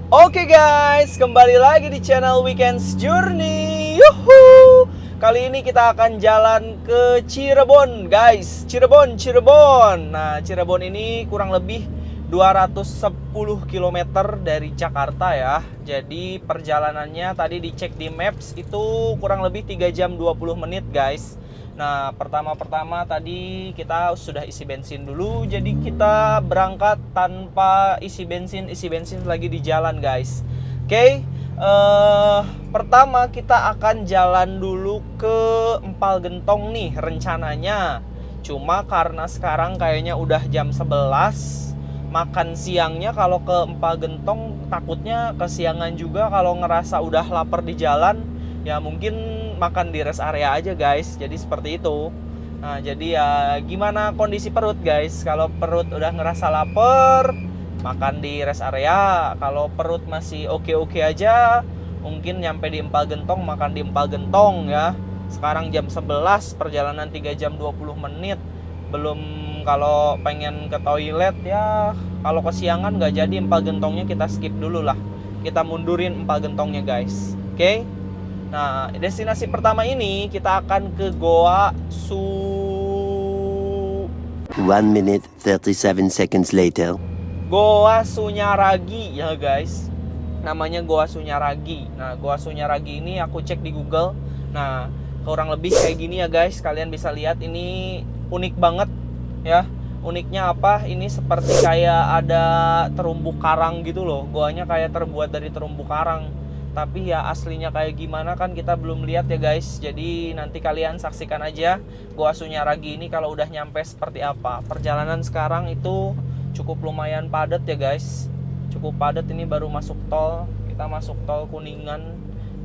Oke guys, kembali lagi di channel Weekends Journey. Yuhu. Kali ini kita akan jalan ke Cirebon guys. Cirebon. Nah, Cirebon ini kurang lebih 210 km dari Jakarta ya. Jadi perjalanannya tadi dicek di Maps itu kurang lebih 3 jam 20 menit guys. Nah, pertama-pertama tadi kita sudah isi bensin dulu. Jadi kita berangkat tanpa isi bensin lagi di jalan guys. Oke, pertama kita akan jalan dulu ke Empal Gentong nih rencananya. Cuma karena sekarang kayaknya udah jam 11, makan siangnya kalau ke Empal Gentong takutnya kesiangan juga. Kalau ngerasa udah lapar di jalan, ya mungkin makan di rest area aja guys. Jadi seperti itu. Nah, jadi ya gimana kondisi perut guys. Kalau perut udah ngerasa lapar, makan di rest area. Kalau perut masih oke-oke aja, mungkin nyampe di Empal Gentong, makan di Empal Gentong ya. Sekarang jam 11, perjalanan 3 jam 20 menit. Belum kalau pengen ke toilet ya, kalau kesiangan nggak jadi Empal Gentongnya, kita skip dulu lah. Kita mundurin Empal Gentongnya guys. Oke? Nah, destinasi pertama ini kita akan ke Goa 1 minute 37 seconds later. Goa Sunyaragi ya guys. Namanya Goa Sunyaragi. Nah, Goa Sunyaragi ini aku cek di Google. Nah, kurang lebih kayak gini ya guys. Kalian bisa lihat ini unik banget ya. Uniknya apa? Ini seperti kayak ada terumbu karang gitu loh. Goanya kayak terbuat dari terumbu karang. Tapi ya aslinya kayak gimana kan kita belum lihat ya guys. Jadi nanti kalian saksikan aja Goa Sunyaragi ini kalau udah nyampe seperti apa. Perjalanan sekarang itu cukup lumayan padat ya guys. Cukup padat, ini baru masuk tol. Kita masuk tol Kuningan.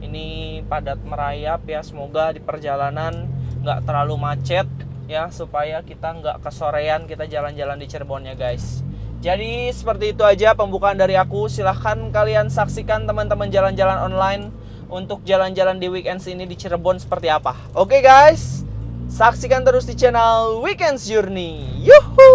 Ini padat merayap ya. Semoga di perjalanan nggak terlalu macet ya, supaya kita nggak kesorean kita jalan-jalan di Cirebon ya guys. Jadi seperti itu aja pembukaan dari aku. Silahkan kalian saksikan teman-teman jalan-jalan online untuk jalan-jalan di weekends ini di Cirebon seperti apa. Oke guys, saksikan terus di channel Weekends Journey. Yuhu!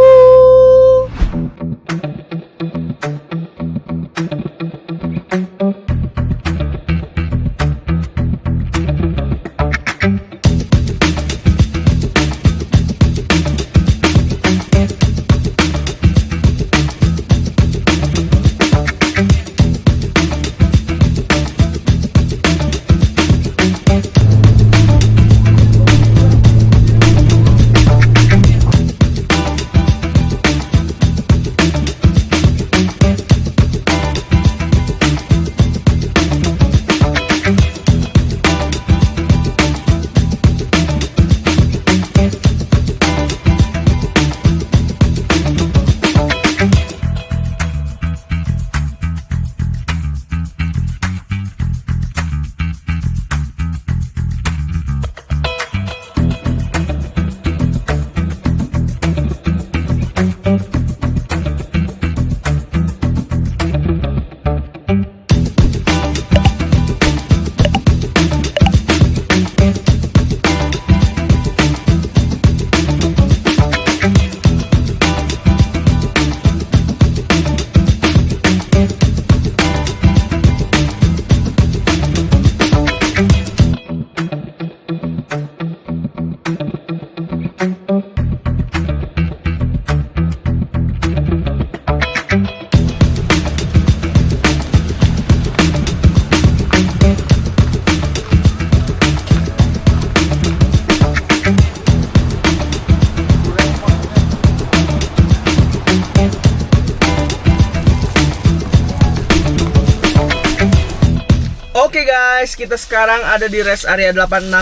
Oke guys, kita sekarang ada di rest area 86.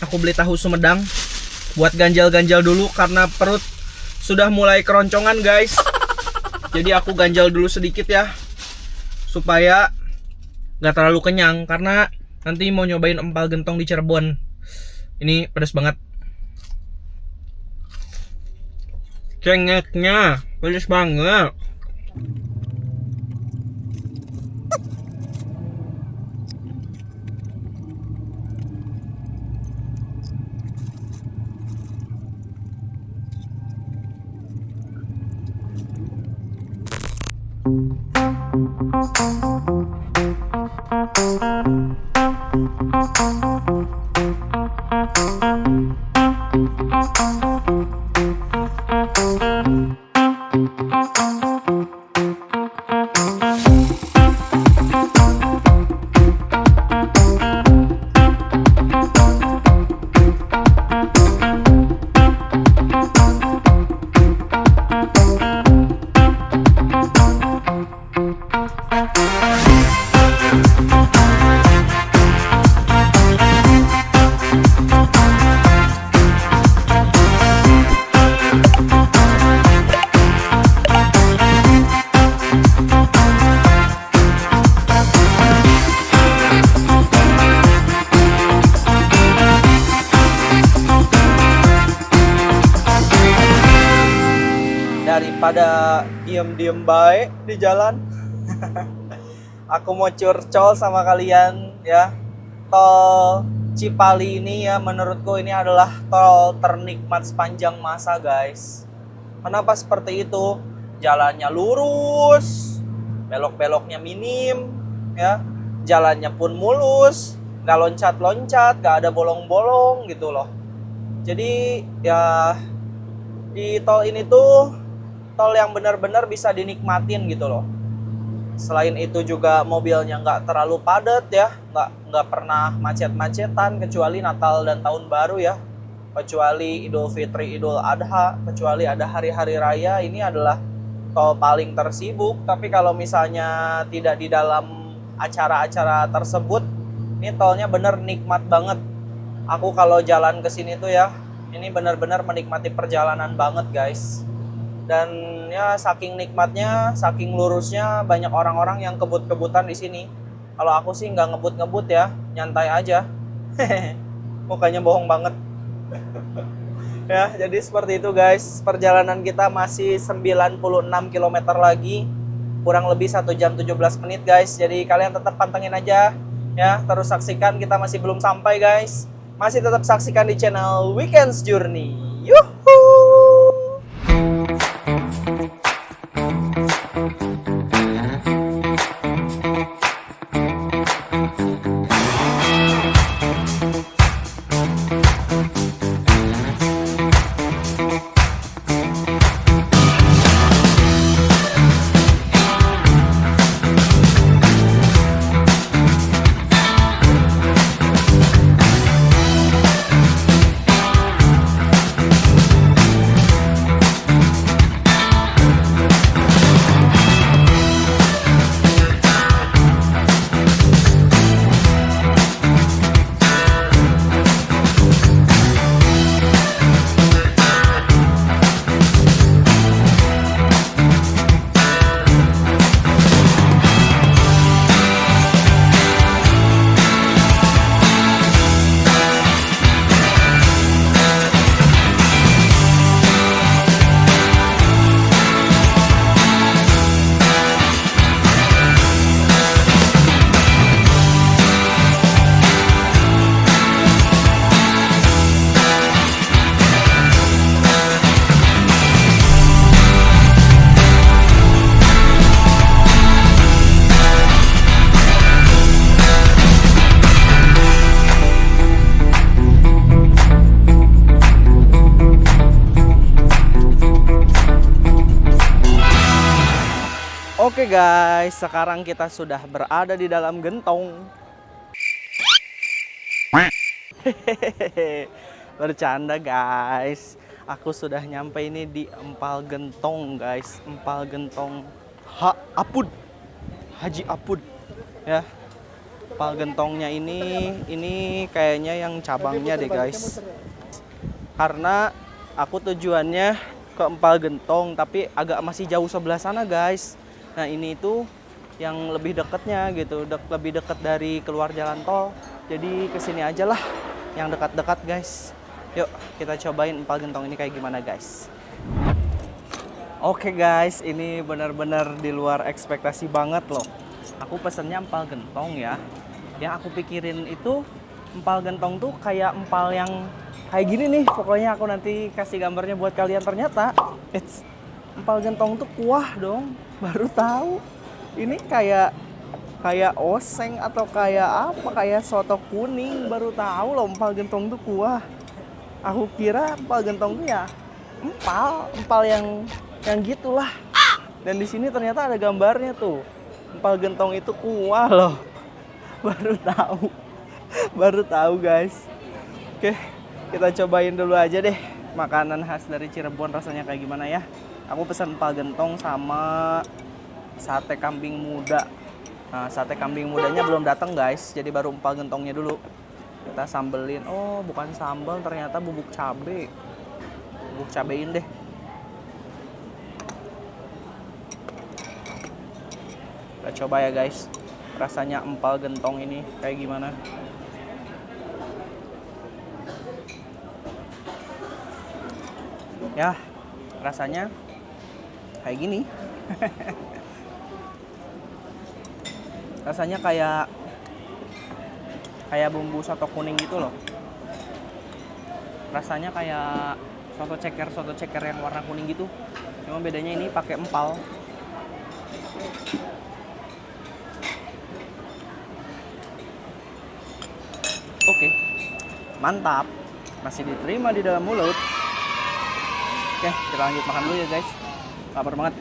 Aku beli tahu Sumedang buat ganjal-ganjal dulu karena perut sudah mulai keroncongan guys. Jadi aku ganjal dulu sedikit ya, supaya gak terlalu kenyang, karena nanti mau nyobain Empal Gentong di Cirebon. Ini pedas banget. Cengeknya pedas banget. Daripada diem-diem baik di jalan, aku mau curcol sama kalian ya. Tol Cipali ini ya, menurutku ini adalah tol ternikmat sepanjang masa, guys. Kenapa seperti itu? Jalannya lurus, belok-beloknya minim ya, jalannya pun mulus, nggak loncat-loncat, nggak ada bolong-bolong gitu loh. Jadi ya, di tol ini tuh tol yang benar-benar bisa dinikmatin gitu loh. Selain itu juga mobilnya nggak terlalu padat ya, nggak pernah macet-macetan kecuali Natal dan Tahun Baru ya, kecuali Idul Fitri, Idul Adha, kecuali ada hari-hari raya. Ini adalah tol paling tersibuk. Tapi kalau misalnya tidak di dalam acara-acara tersebut, ini tolnya bener nikmat banget. Aku kalau jalan ke sini tuh ya, ini benar-benar menikmati perjalanan banget, guys. Dan ya saking nikmatnya, saking lurusnya, banyak orang-orang yang kebut-kebutan di sini. Kalau aku sih nggak ngebut-ngebut ya, nyantai aja. Mukanya bohong banget. Ya, jadi seperti itu, guys. Perjalanan kita masih 96 km lagi. Kurang lebih 1 jam 17 menit, guys. Jadi kalian tetap pantengin aja ya, terus saksikan, kita masih belum sampai, guys. Masih tetap saksikan di channel Weekends Journey. Yuhuu. Oke guys, sekarang kita sudah berada di dalam gentong. Bercanda guys. Aku sudah nyampe ini di Empal Gentong guys. Empal Gentong Apud. Haji Apud ya. Empal Gentongnya ini kayaknya yang cabangnya deh guys. Karena aku tujuannya ke Empal Gentong tapi agak masih jauh sebelah sana guys. Nah ini itu yang lebih dekatnya gitu, lebih dekat dari keluar jalan tol. Jadi kesini aja lah, yang dekat-dekat guys. Yuk kita cobain Empal Gentong ini kayak gimana guys. Oke guys, ini benar-benar di luar ekspektasi banget loh. Aku pesennya Empal Gentong ya. Yang aku pikirin itu Empal Gentong tuh kayak empal yang kayak gini nih. Pokoknya aku nanti kasih gambarnya buat kalian. Ternyata Empal Gentong tuh kuah dong. Baru tahu. Ini kayak oseng atau kayak apa? Kayak soto kuning. Baru tahu loh empal gentong tuh kuah. Aku kira empal gentong tuh ya empal yang gitulah. Dan di sini ternyata ada gambarnya tuh. Empal gentong itu kuah loh. Baru tahu guys. Oke, kita cobain dulu aja deh makanan khas dari Cirebon rasanya kayak gimana ya. Aku pesan empal gentong sama sate kambing muda. Nah, sate kambing mudanya belum datang guys, jadi baru empal gentongnya dulu. Kita sambelin. Oh, bukan sambal, ternyata bubuk cabe. Bubuk cabein deh. Kita coba ya guys, rasanya empal gentong ini kayak gimana. Ya, rasanya kayak gini. Rasanya kayak bumbu soto kuning gitu loh. Rasanya kayak soto ceker yang warna kuning gitu. Cuma bedanya ini pakai empal. Oke, mantap. Masih diterima di dalam mulut. Oke, kita lanjut makan dulu ya guys. Lapar banget.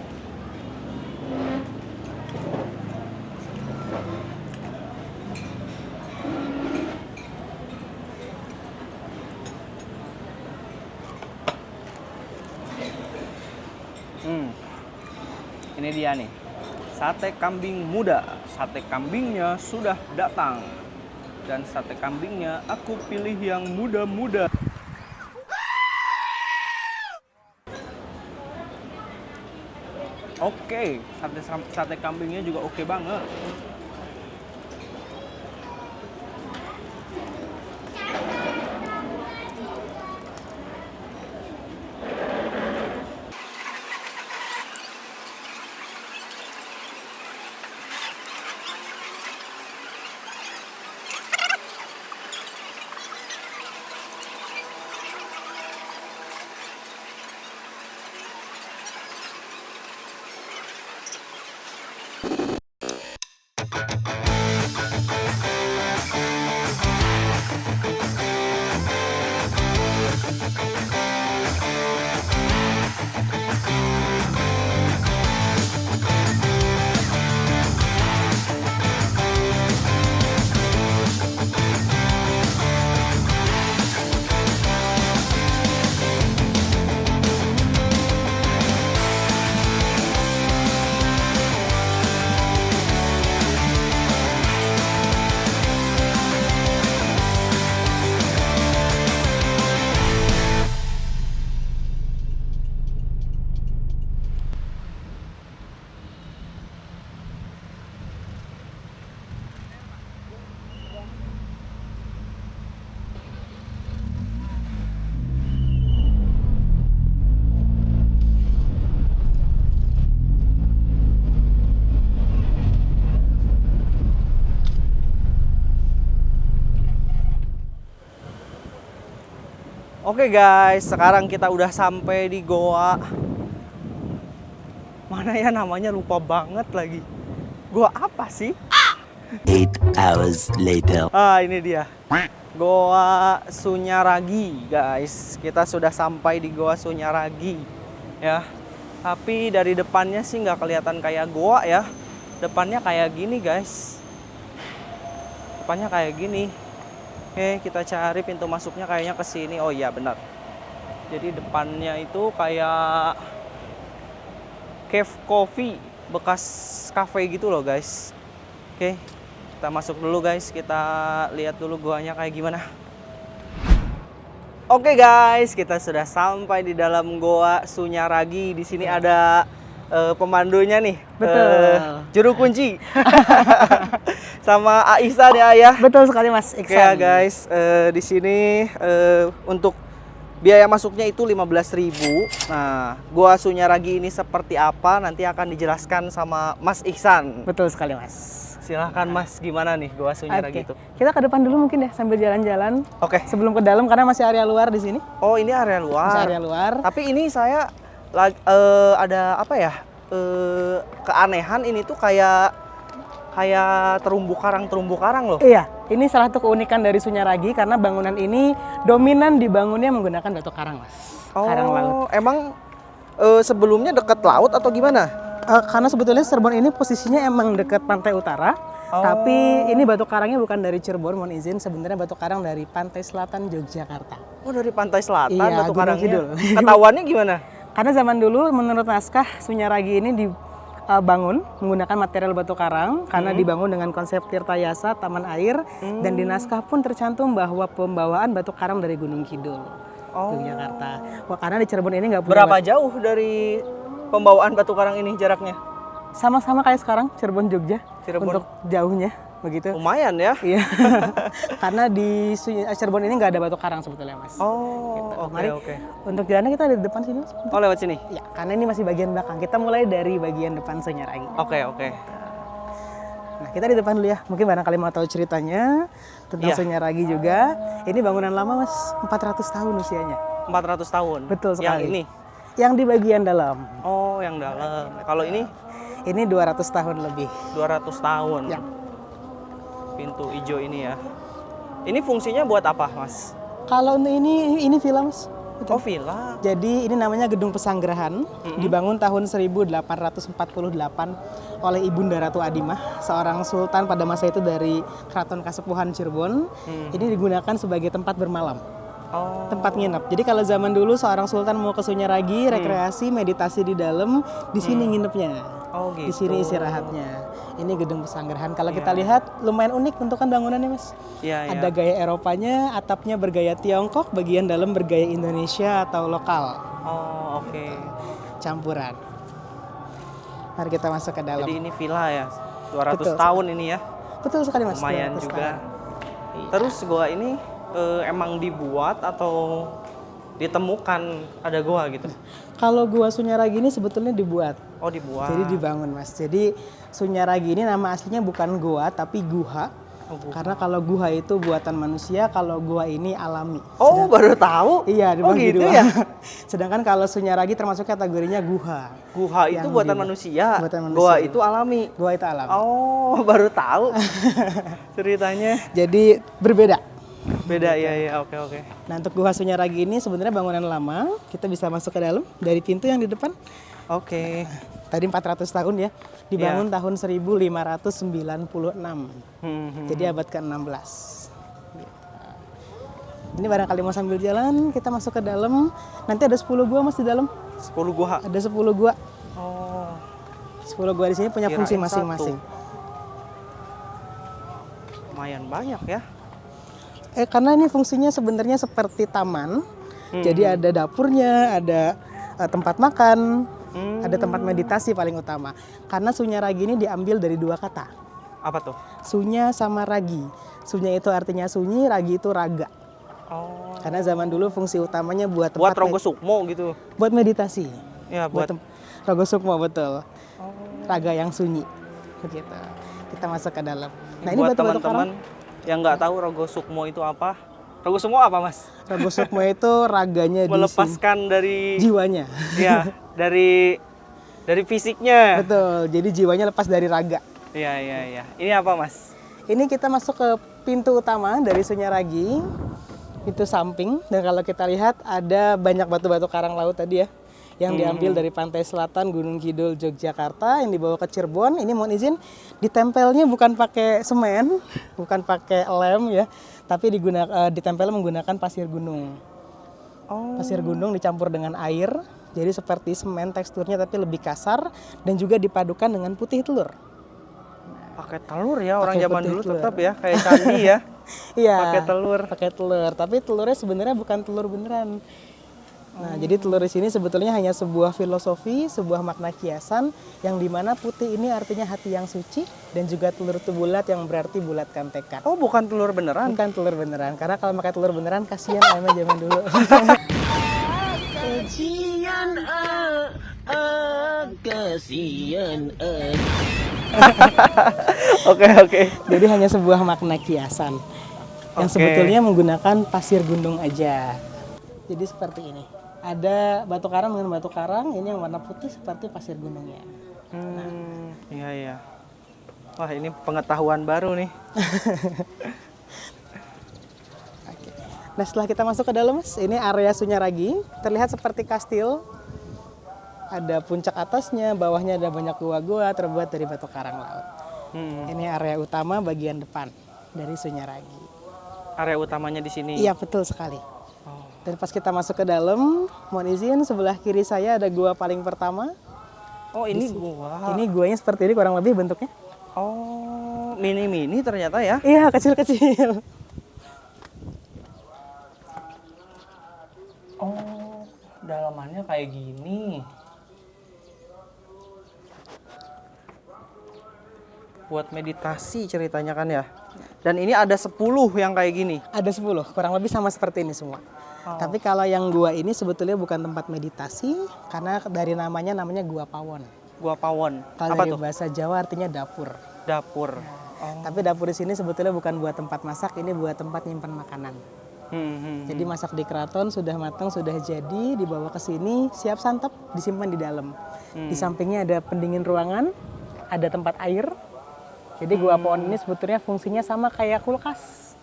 Ini dia nih, sate kambing muda. Sate kambingnya sudah datang. Dan sate kambingnya aku pilih yang muda-muda. Oke, sate kambingnya juga oke banget. Oke guys, sekarang kita udah sampai di goa. Mana ya namanya, lupa banget lagi. Goa apa sih? 8 hours later. Ah, ini dia. Goa Sunyaragi, guys. Kita sudah sampai di Goa Sunyaragi. Ya. Tapi dari depannya sih nggak kelihatan kayak goa ya. Depannya kayak gini, guys. Depannya kayak gini. Oke, kita cari pintu masuknya kayaknya ke sini. Oh iya, benar. Jadi depannya itu kayak Cave Coffee, bekas cafe gitu loh, guys. Oke, kita masuk dulu, guys. Kita lihat dulu goanya kayak gimana. Oke, guys, kita sudah sampai di dalam Goa Sunyaragi. Di sini ada pemandunya nih. Betul. Juru kunci. Sama Aisyah nih, Ayah. Betul sekali Mas Oke Iksan. ya guys, di sini untuk biaya masuknya itu 15.000. Nah, Goa Sunyaragi ini seperti apa nanti akan dijelaskan sama Mas Iksan. Betul sekali Mas. Silahkan Mas, gimana nih Goa Sunyaragi Oke. itu? Kita ke depan dulu mungkin ya sambil jalan-jalan. Oke. Sebelum ke dalam karena masih area luar di sini. Oh, ini area Masih luar. area luar. Tapi ini saya ada apa ya? keanehan ini tuh kayak terumbu karang loh. Iya, ini salah satu keunikan dari Sunyaragi karena bangunan ini dominan dibangunnya menggunakan batu karang, Mas. Karang laut. Emang sebelumnya dekat laut atau gimana? Karena sebetulnya Cirebon ini posisinya emang dekat pantai utara, tapi ini batu karangnya bukan dari Cirebon, mohon izin. Sebenarnya batu karang dari pantai selatan Yogyakarta. Oh, dari pantai selatan Iya, batu Gunung karangnya. Kidul. Ketahuannya gimana? Karena zaman dulu menurut naskah Sunyaragi ini dibangun menggunakan material batu karang karena dibangun dengan konsep tirta yasa, taman air, dan di naskah pun tercantum bahwa pembawaan batu karang dari Gunung Kidul, Yogyakarta. Wah, karena di Cirebon ini nggak punya Berapa jauh dari pembawaan batu karang ini jaraknya? sama-sama kayak sekarang Cirebon Jogja Cirebon. untuk jauhnya begitu. Lumayan ya. Iya. Karena di Cirebon ini nggak ada batu karang sebetulnya, Mas. Oh, Gitu. oke Mari oke. untuk jalannya kita ada di depan sini, Mas. Oh, lewat sini. Ya, karena ini masih bagian belakang. Kita mulai dari bagian depan Sunyaragi. Oke oke. Nah, kita di depan dulu ya. Mungkin barangkali mau tahu ceritanya tentang Iya. Sunyaragi juga. Ini bangunan lama, Mas. 400 tahun usianya. 400 tahun. Betul Yang sekali. ini. Yang di bagian dalam. Oh, yang dalam. Kalau ini Ini 200 tahun lebih. 200 tahun. Ya. Pintu hijau ini ya. Ini fungsinya buat apa, Mas? Kalau ini villa, Mas. Oh, villa. Jadi ini namanya Gedung Pesanggerahan, dibangun tahun 1848 oleh Ibunda Ratu Adimah, seorang sultan pada masa itu dari Keraton Kasepuhan Cirebon. Ini digunakan sebagai tempat bermalam, Oh. tempat nginep. Jadi kalau zaman dulu seorang sultan mau ke Sunyaragi, rekreasi, meditasi di dalam, di sini nginepnya. Oh, gitu. Di sini istirahatnya. Ini Gedung Pesanggerahan. Kalau kita lihat lumayan unik bentukan bangunannya, Mas. Iya, iya. Ada gaya Eropanya, atapnya bergaya Tiongkok, bagian dalam bergaya Indonesia atau lokal. Oh, oke. Campuran. Mari kita masuk ke dalam. Jadi ini villa ya. 200 Betul. tahun ini ya. Betul sekali, Mas. Lumayan 200 juga. tahun. Terus gua ini emang dibuat atau ditemukan ada goa gitu? Kalau Gua Sunyaragi ini sebetulnya dibuat. Oh, dibuat. Jadi dibangun, Mas. Jadi Sunyaragi ini nama aslinya bukan goa tapi guha. Oh, guha. Karena kalau guha itu buatan manusia, kalau gua ini alami. Oh, baru tahu? Iya, Oh, dibagi gitu dua. ya? Sedangkan kalau Sunyaragi termasuk kategorinya guha. Guha itu Yang buatan dibuat. manusia. Buatan manusia. Goa itu alami. Gua itu alami. Oh, baru tahu ceritanya. Jadi berbeda. Beda ya, oke oke. Nah, untuk Guha Sunyaragi ini sebenarnya bangunan lama. Kita bisa masuk ke dalam dari pintu yang di depan. Oke. Tadi 400 tahun ya. Dibangun tahun 1596. Jadi abad ke-16. Gitu. Ini barangkali mau sambil jalan, kita masuk ke dalam. Nanti ada 10 gua, Mas, di dalam. 10 gua. Ada 10 gua. Oh. 10 gua di sini punya Kirain fungsi masing-masing. Lumayan banyak ya. Karena ini fungsinya sebenarnya seperti taman. Jadi ada dapurnya, ada tempat makan, ada tempat meditasi paling utama. Karena Sunyaragi ini diambil dari dua kata. Apa tuh? Sunya sama ragi. Sunya itu artinya sunyi, ragi itu raga. Oh. Karena zaman dulu fungsi utamanya buat Buat tempat Rogo Sukmo gitu. buat meditasi. Ya, buat. Rogo Sukmo, betul. Raga yang sunyi. Begitu. Kita masuk ke dalam. Nah, ini buat batu-batu teman-teman karang. yang nggak tahu Rogo Sukmo itu apa. Rogo Sukmo apa, Mas? Rogo Sukmo itu raganya di sini. Melepaskan dari Jiwanya. ya, dari fisiknya. Betul. Jadi jiwanya lepas dari raga. Iya, iya, iya. Ini apa, Mas? Ini kita masuk ke pintu utama dari Sunyaragi. Itu samping, dan kalau kita lihat ada banyak batu-batu karang laut tadi ya, yang diambil dari pantai selatan Gunung Kidul Yogyakarta, yang dibawa ke Cirebon. Ini mohon izin, ditempelnya bukan pakai semen, bukan pakai lem ya, tapi ditempel menggunakan pasir gunung. Oh. Pasir gunung dicampur dengan air, jadi seperti semen teksturnya tapi lebih kasar, dan juga dipadukan dengan putih telur. Pakai telur ya, orang Pakai zaman putih dulu telur. tetap ya, kayak candi ya. Iya. Pakai telur. Pakai telur, tapi telurnya sebenarnya bukan telur beneran. Nah, jadi telur di sini sebetulnya hanya sebuah filosofi, sebuah makna kiasan, yang dimana putih ini artinya hati yang suci, dan juga telur itu bulat yang berarti bulatkan tekad. Oh, bukan telur beneran. Bukan telur beneran, karena kalau pakai telur beneran kasihan ayamnya zaman dulu. Oke, oke. Jadi hanya sebuah makna kiasan yang Oke. sebetulnya menggunakan pasir gunung aja. Jadi seperti ini. Ada batu karang dengan batu karang, ini yang warna putih seperti pasir gunungnya. Iya iya. Wah ini pengetahuan baru nih. Nah setelah kita masuk ke dalam Mas, ini area Sunyaragi, terlihat seperti kastil. Ada puncak atasnya, bawahnya ada banyak gua-gua terbuat dari batu karang laut. Ini area utama bagian depan dari Sunyaragi. Area utamanya di sini. Iya betul sekali. Dan pas kita masuk ke dalam, mohon izin sebelah kiri saya ada gua paling pertama. Oh ini gua. Ini guanya seperti ini kurang lebih bentuknya. Oh mini ternyata ya. Iya kecil-kecil. Oh dalamannya kayak gini. Buat meditasi ceritanya kan ya. Dan ini ada 10 yang kayak gini. Ada 10, kurang lebih sama seperti ini semua. Tapi kalau yang gua ini sebetulnya bukan tempat meditasi, karena dari namanya Gua Pawon. Gua Pawon. Kalau Apa dari tuh? bahasa Jawa artinya dapur. Dapur. Tapi dapur di sini sebetulnya bukan buat tempat masak, ini buat tempat nyimpan makanan. Jadi masak di keraton sudah matang, sudah jadi, dibawa ke sini, siap santap, disimpan di dalam. Di sampingnya ada pendingin ruangan, ada tempat air. Jadi Gua Pawon ini sebetulnya fungsinya sama kayak kulkas.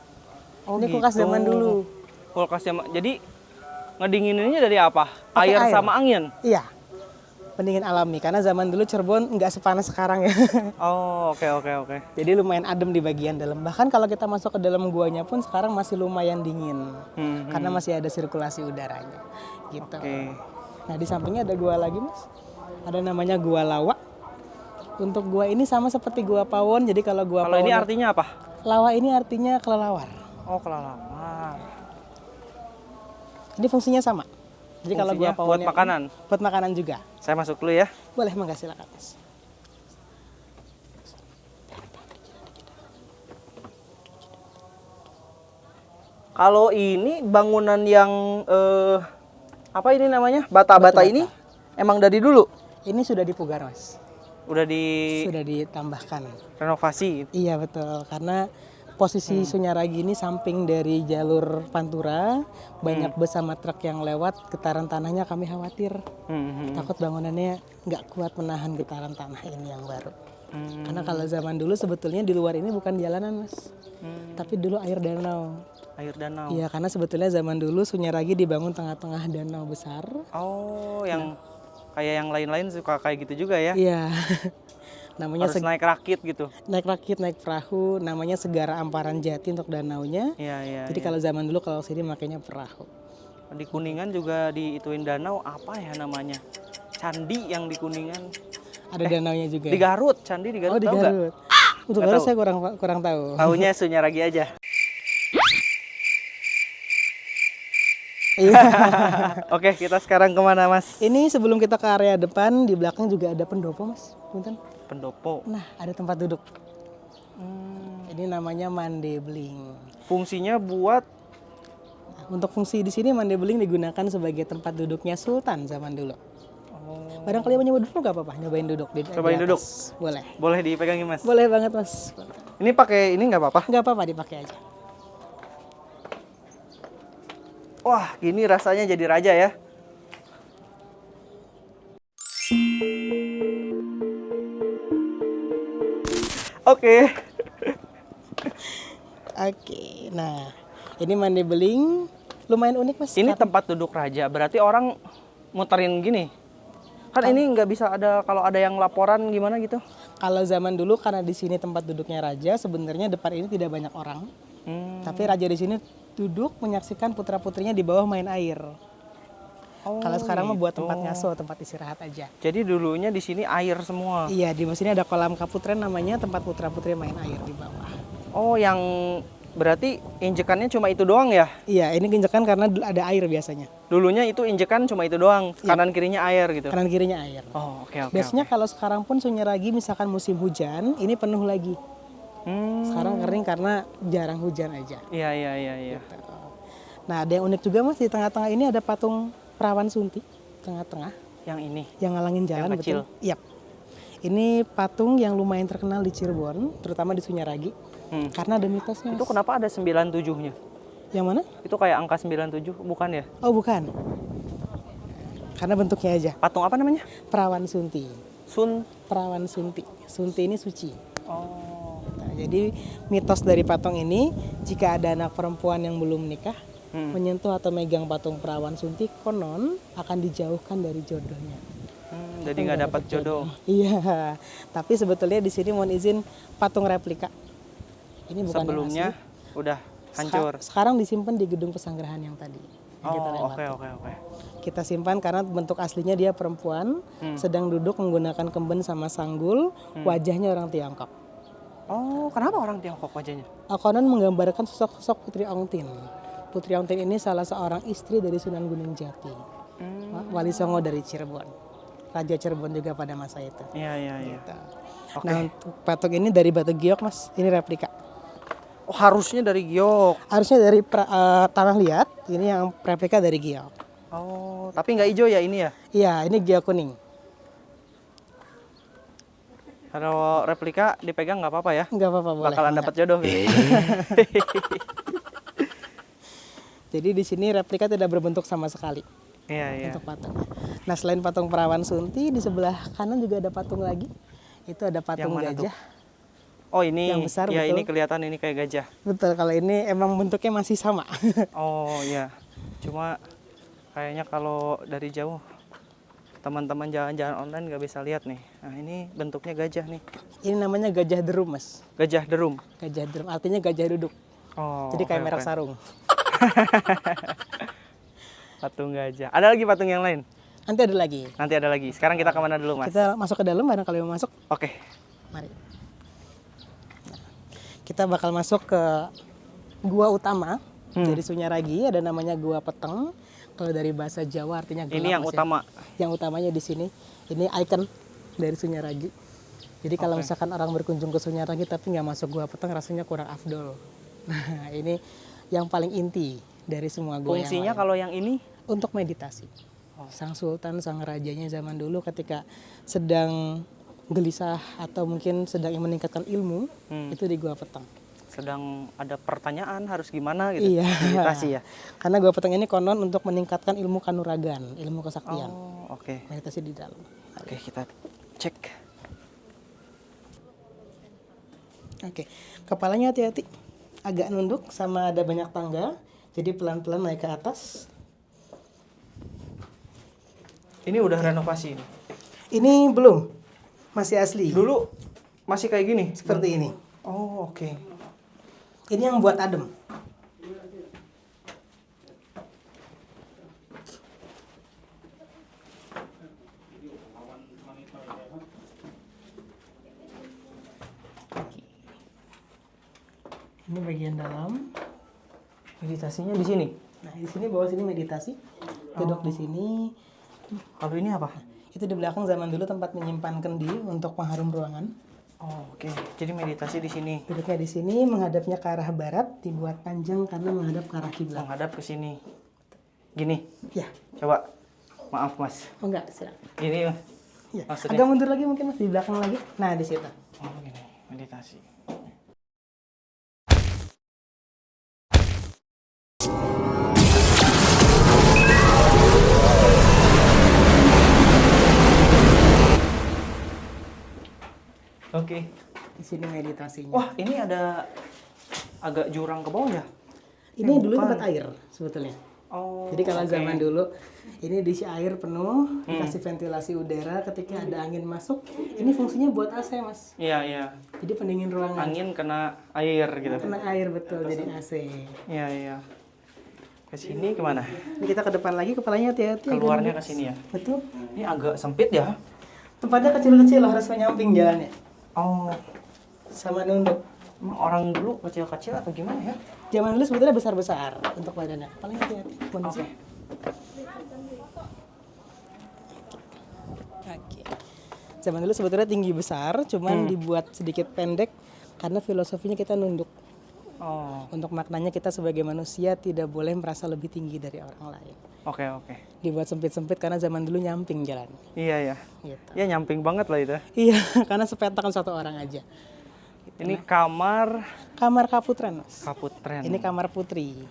Ini kulkas gitu. zaman dulu. Kulkas zaman. Jadi ngedingininnya dari apa? Pakai Air air. sama angin. Iya, pendingin alami. Karena zaman dulu Cirebon nggak sepanas sekarang ya. Oh oke. Jadi lumayan adem di bagian dalam. Bahkan kalau kita masuk ke dalam guanya pun sekarang masih lumayan dingin. Karena masih ada sirkulasi udaranya. Gitu. Oke. Nah di sampingnya ada gua lagi Mas. Ada namanya Gua Lawa. Untuk gua ini sama seperti Gua Pawon. Jadi kalau Gua Kalau Pawon ini artinya apa? Lawa ini artinya kelelawar. Oh kelelawar. Jadi fungsinya sama. Jadi kalau Gua Fungsinya Pawon buat makanan. Buat makanan juga. Saya masuk dulu ya. Boleh mangga silakan Mas. Kalau ini bangunan yang apa ini namanya? Bata-bata ini emang dari dulu Ini sudah dipugar Mas. udah di Sudah ditambahkan. renovasi. Iya betul, karena posisi Sunyaragi ini samping dari jalur Pantura, banyak bus sama truk yang lewat, getaran tanahnya kami khawatir. Takut bangunannya nggak kuat menahan getaran tanah ini yang baru. Karena kalau zaman dulu sebetulnya di luar ini bukan jalanan Mas, tapi dulu air danau. Air danau. Iya, karena sebetulnya zaman dulu Sunyaragi dibangun tengah-tengah danau besar. Oh, yang kayak yang lain-lain suka kayak gitu juga ya? Iya, namanya Harus naik rakit gitu. naik rakit, naik perahu, namanya Segara Amparan Jati untuk danaunya. Iya. Jadi kalau zaman dulu kalau sini makanya perahu. Di Kuningan juga diituin danau apa ya namanya? Candi yang di Kuningan. Ada danaunya juga. Di Garut, candi di Garut Oh di tahu nggak? Garut. Untuk Nggak Garut tahu. saya kurang tahu. Taunya Sunyaragi aja. Iya. Oke, kita sekarang kemana Mas? Ini sebelum kita ke area depan, di belakang juga ada pendopo Mas. Punten. Pendopo. Nah ada tempat duduk. Ini namanya Mandebling. Fungsinya buat Nah, untuk fungsi di sini Mandebling digunakan sebagai tempat duduknya Sultan zaman dulu. Barangkali mau nyoba duduk nggak apa-apa? Nyobain duduk di Cobain di atas. duduk. Boleh. boleh dipegangin Mas. Boleh banget Mas. Ini pakai ini nggak apa-apa? Nggak apa-apa dipakai aja. Wah, gini rasanya jadi raja ya. Oke. Oke. Nah ini Mandebling lumayan unik Mas. Ini tempat duduk raja. Berarti orang muterin gini. Kan ini nggak bisa ada kalau ada yang laporan gimana gitu. Kalau zaman dulu karena di sini tempat duduknya raja, sebenarnya depan ini tidak banyak orang. Tapi raja di sini duduk menyaksikan putra-putrinya di bawah main air. Kalau sekarang mah buat tempat ngaso, tempat istirahat aja. Jadi dulunya di sini air semua. Iya, di sini ada kolam kaputren namanya, tempat putra-putri main air di bawah. Oh, yang berarti injekannya cuma itu doang ya? Iya, ini injekan karena ada air biasanya. Dulunya itu injekan cuma itu doang, kanan kirinya air gitu. Kanan kirinya air. Oh, oke. Biasanya kalau sekarang pun Sunyaragi misalkan musim hujan, ini penuh lagi. Sekarang kering karena jarang hujan aja. Iya. Nah, ada yang unik juga Mas, di tengah-tengah ini ada patung Perawan Sunti, tengah-tengah. Yang ini. Yang ngalangin jalan, Yang kecil. betul. Yap. Ini patung yang lumayan terkenal di Cirebon, terutama di Sunyaragi. Karena ada mitosnya. Itu kenapa ada 97-nya? Yang mana? Itu kayak angka 97, bukan ya? Oh, bukan. karena bentuknya aja. Patung apa namanya? Perawan Sunti. Sun. Perawan Sunti. Sunti ini suci. Oh. Nah, jadi mitos dari patung ini, jika ada anak perempuan yang belum menikah, menyentuh atau megang patung perawan Sunti, konon akan dijauhkan dari jodohnya. Jadi nggak dapat jodoh. Iya, tapi sebetulnya di sini mohon izin patung replika. Ini bukan Sebelumnya yang asli. udah hancur. Sekarang disimpan di gedung pesanggrahan yang tadi. Yang kita lewati. Oke. Kita simpan karena bentuk aslinya dia perempuan, sedang duduk menggunakan kemben sama sanggul, wajahnya orang Tiongkok. Oh, kenapa orang Tiongkok wajahnya? Konon menggambarkan sosok Putri Ongtin. Putri Ongtin ini salah seorang istri dari Sunan Gunung Jati, Wali Songo dari Cirebon, Raja Cirebon juga pada masa itu. Iya. Gitu. Oke. Nah untuk patung ini dari batu giok mas, ini replika. Oh, harusnya dari giok. Harusnya dari tanah liat, ini yang replika dari giok. Oh, tapi nggak hijau ya ini ya? Iya, ini giok kuning. Kalau replika dipegang nggak apa-apa ya? Nggak apa-apa, boleh. Bakalan dapat jodoh. Gitu. Jadi di sini replika tidak berbentuk sama sekali Iya. untuk patungnya. Nah selain patung perawan Sunti, di sebelah kanan juga ada patung lagi. Itu ada patung mana tuh? gajah. Oh ini, Yang besar, ya betul. ini kelihatan ini kayak gajah. Betul, kalau ini emang bentuknya masih sama. Oh iya, cuma kayaknya kalau dari jauh teman-teman jalan-jalan online nggak bisa lihat nih. Nah ini bentuknya gajah nih, Ini namanya gajah derum mas. gajah derum. Gajah derum, artinya gajah duduk. Oh, Jadi kayak oke, merek oke. sarung. Patung gajah. Ada lagi patung yang lain? Nanti ada lagi. Nanti ada lagi. Sekarang kita kemana dulu mas? Kita masuk ke dalam, barangkali mau masuk. Oke. Mari. Nah, kita bakal masuk ke gua utama dari Sunyaragi. Ada namanya Gua Peteng. Kalau dari bahasa Jawa artinya gelap. Ini yang Mas, ya. utama. Yang utamanya di sini. Ini ikon dari Sunyaragi. Jadi kalau misalkan orang berkunjung ke Sunyaragi tapi nggak masuk Gua Peteng, rasanya kurang afdol. Nah ini yang paling inti dari semua gua yang Fungsinya lain. kalau yang ini? Untuk meditasi. Sang sultan, sang rajanya zaman dulu ketika sedang gelisah atau mungkin sedang meningkatkan ilmu, itu di Gua Peteng. Sedang ada pertanyaan harus gimana gitu? Iya. Meditasi ya? Karena Gua Peteng ini konon untuk meningkatkan ilmu kanuragan, ilmu kesaktian. Oh oke. Meditasi di dalam. Oke kita cek. Oke, kepalanya hati-hati. Agak nunduk sama ada banyak tangga. Jadi pelan-pelan naik ke atas. Ini udah renovasi ini? Ini belum, masih asli. Dulu masih kayak gini? Seperti ini. Oh oke. Ini yang buat adem. Ini bagian dalam. Meditasinya di sini? Nah, di sini bawah sini meditasi. Duduk di sini. Kalau ini apa? Itu di belakang zaman dulu tempat menyimpan kendi untuk pengharum ruangan. Oh oke. Jadi meditasi di sini. Duduknya di sini, menghadapnya ke arah barat, dibuat panjang karena menghadap ke arah kiblat. Menghadap ke sini. Gini. Ya, Coba. Maaf mas. oh enggak, silakan. Ini Ya. maksudnya? Agak mundur lagi mungkin mas, di belakang lagi. Nah, di situ. Oh gini. Meditasi. Oke. Di sini meditasinya. Wah ini ada agak jurang ke bawah ya? Ini dulu bukan. tempat air sebetulnya. Oh. Jadi kalau oke. zaman dulu ini diisi air penuh, dikasih ventilasi udara ketika ada angin masuk. Ini fungsinya buat AC, Mas. Iya. Jadi pendingin ruangan. Angin kena air gitu. Kena air betul jadi AC. Iya. Ke sini kemana? Ini kita ke depan lagi, kepalanya hati-hati. agak Keluarnya nunduk. ke sini ya? Betul. Ini agak sempit ya? Tempatnya kecil-kecil, harus menyamping jalannya. Oh. Sama nunduk. Emang orang dulu kecil-kecil atau gimana ya? Zaman dulu sebetulnya besar-besar untuk badannya. Paling hati-hati. Oke. Oke. Zaman dulu sebetulnya tinggi besar, cuman dibuat sedikit pendek karena filosofinya kita nunduk. Oh. Untuk maknanya kita sebagai manusia tidak boleh merasa lebih tinggi dari orang lain. Oke. Dibuat sempit-sempit karena zaman dulu nyamping jalan. Iya. Gitu. Ya nyamping banget lah itu. Iya, karena sepetakan satu orang aja. Ini kamar Kamar Kaputren, Mas. Kaputren. Ini kamar putri.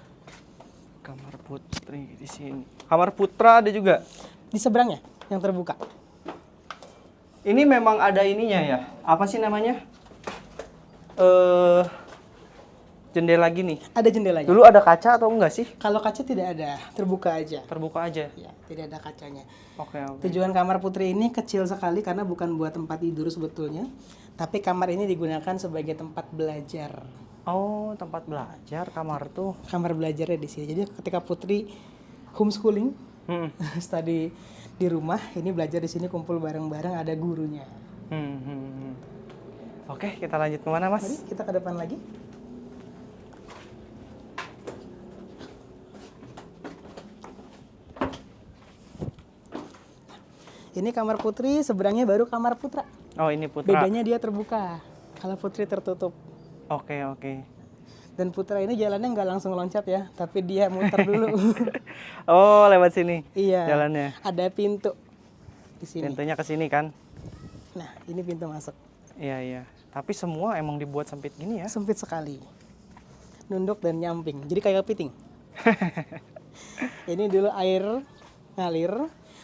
Kamar putri di sini. Kamar putra ada juga. Di seberangnya yang terbuka. Ini memang ada ininya ya. Apa sih namanya? Jendela gini. Ada jendelanya. Dulu ada kaca atau enggak sih? Kalau kaca tidak ada, terbuka aja. Terbuka aja. Ya, tidak ada kacanya. Oke, oke. Tujuan kamar putri ini kecil sekali karena bukan buat tempat tidur sebetulnya, tapi kamar ini digunakan sebagai tempat belajar. Oh, tempat belajar kamar tuh. Kamar belajarnya di sini. Jadi ketika putri homeschooling, study di rumah, ini belajar di sini kumpul bareng-bareng, ada gurunya. Oke, kita lanjut kemana, Mas? Mari kita ke depan lagi. Ini kamar putri, seberangnya baru kamar putra. Oh, ini Putra. Bedanya dia terbuka, kalau putri tertutup. Oke, oke. Dan putra ini jalannya nggak langsung loncat ya, tapi dia muter dulu. Oh, lewat sini Iya. jalannya. Ada pintu di sini. Pintunya ke sini kan? Nah, ini pintu masuk. Iya, iya. Tapi semua emang dibuat sempit gini ya? Sempit sekali. Nunduk dan nyamping. Jadi kayak kepiting. Ini dulu air ngalir.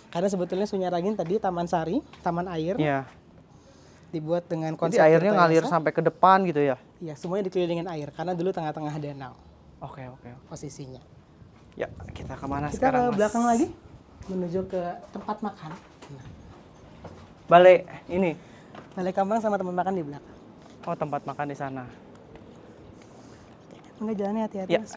Karena sebetulnya Sunyaragin tadi taman sari, taman air. Iya. Dibuat dengan Jadi konsep airnya ngalir Tirta Yasa. sampai ke depan gitu ya? Iya, semuanya dikelilingin air. Karena dulu tengah-tengah danau Oke, oke. posisinya. Ya, kita kemana Kita sekarang, ke Mas? belakang lagi. Menuju ke tempat makan. Balai ini. Balai Kambang sama tempat makan di belakang. Oh, tempat makan di sana. Enggak, jalannya hati-hati, Ya. Mas.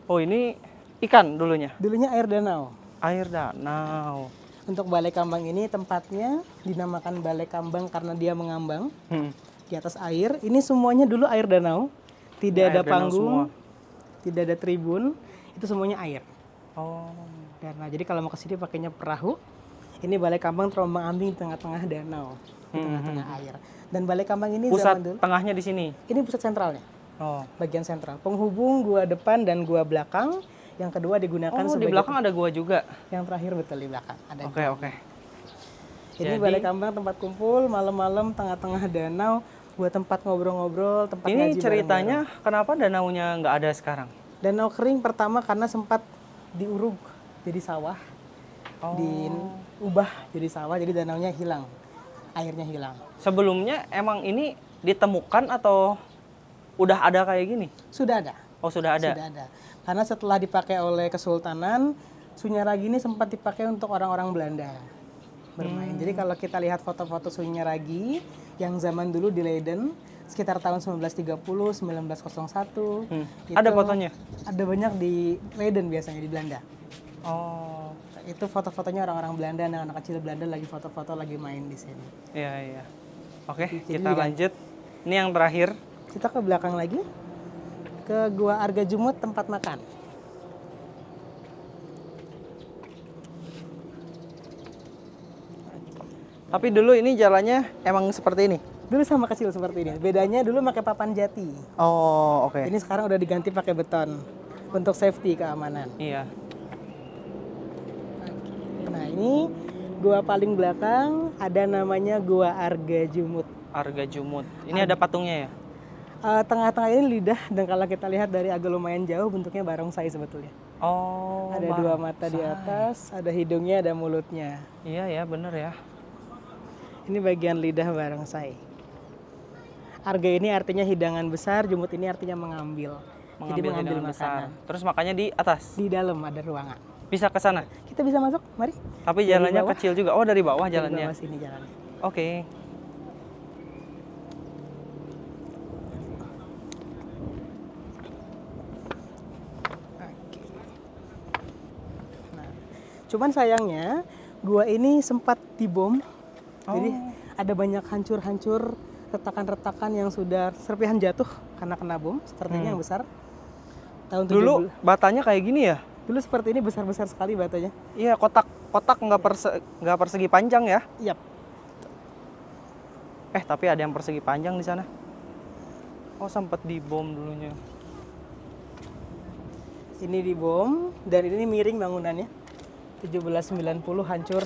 Oh, ini ikan dulunya. Dulunya air danau. Air danau. Untuk Balai Kambang ini tempatnya dinamakan Balai Kambang karena dia mengambang di atas air. Ini semuanya dulu air danau. Tidak Ini ada air danau panggung, semua. tidak ada tribun. Itu semuanya air. Oh. Nah, jadi kalau mau ke sini pakainya perahu. Ini Balai Kambang terombang-ambing di tengah-tengah danau, di tengah-tengah air. Dan Balai Kambang ini Pusat zaman dulu. tengahnya di sini. Ini pusat sentralnya, Oh. bagian sentral. Penghubung gua depan dan gua belakang. Yang kedua digunakan Oh, di sebagai belakang ada gua juga. yang terakhir betul di belakang ada. Oke, oke. Ini Jadi- Balai Kambang tempat kumpul malam-malam tengah-tengah danau buat tempat ngobrol-ngobrol, tempat Ini ngaji ceritanya kenapa danaunya nggak ada sekarang? bareng-bareng. Danau kering pertama karena sempat diuruk jadi sawah, Oh. diubah jadi sawah, jadi danaunya hilang, airnya hilang. Sebelumnya emang ini ditemukan atau udah ada kayak gini? Sudah ada, Oh, sudah ada. sudah ada. Karena setelah dipakai oleh Kesultanan, Sunyaragi ini sempat dipakai untuk orang-orang Belanda bermain. Jadi kalau kita lihat foto-foto Sunyaragi yang zaman dulu di Leiden sekitar tahun 1930, 1901. Ada fotonya? Ada banyak di Leiden biasanya di Belanda. Oh. Itu foto-fotonya orang-orang Belanda, anak-anak kecil Belanda lagi foto-foto lagi main di sini. Iya, iya. Oke, Jadi kita lanjut. Ini yang terakhir. Kita ke belakang lagi ke Gua Arga Jumut tempat makan. Tapi dulu ini jalannya emang seperti ini. Dulu sama kecil seperti ini. Bedanya dulu pakai papan jati. Oh, oke. Ini sekarang udah diganti pakai beton untuk safety keamanan. Iya. Nah, ini gua paling belakang ada namanya Gua Arga Jumut. Arga Jumut. Ini ada patungnya ya? Tengah-tengah ini lidah dan kalau kita lihat dari agak lumayan jauh bentuknya barongsai sebetulnya. Oh. Ada dua mata di atas, ada hidungnya, ada mulutnya. Iya ya, bener ya. Ini bagian lidah barongsai. Arga ini artinya hidangan besar, jumut ini artinya mengambil. Jadi mengambil hidangan makanan. Terus makannya di atas. Di dalam ada ruangan. Bisa ke sana. Kita bisa masuk, mari. Tapi Dari jalannya bawah? kecil juga. Oh, dari bawah Dari jalannya. bawah sini jalannya. Oke. Oke. Nah, cuman sayangnya gua ini sempat dibom. Jadi ada banyak hancur-hancur, retakan-retakan yang sudah serpihan jatuh karena kena bom, sepertinya yang besar. Tahun Dulu 70. batanya kayak gini ya? Dulu seperti ini besar-besar sekali batanya. Iya, kotak nggak persegi panjang ya? Yap. Tapi ada yang persegi panjang di sana. Oh, sempat dibom dulunya. Ini dibom dan ini miring bangunannya. 1790 hancur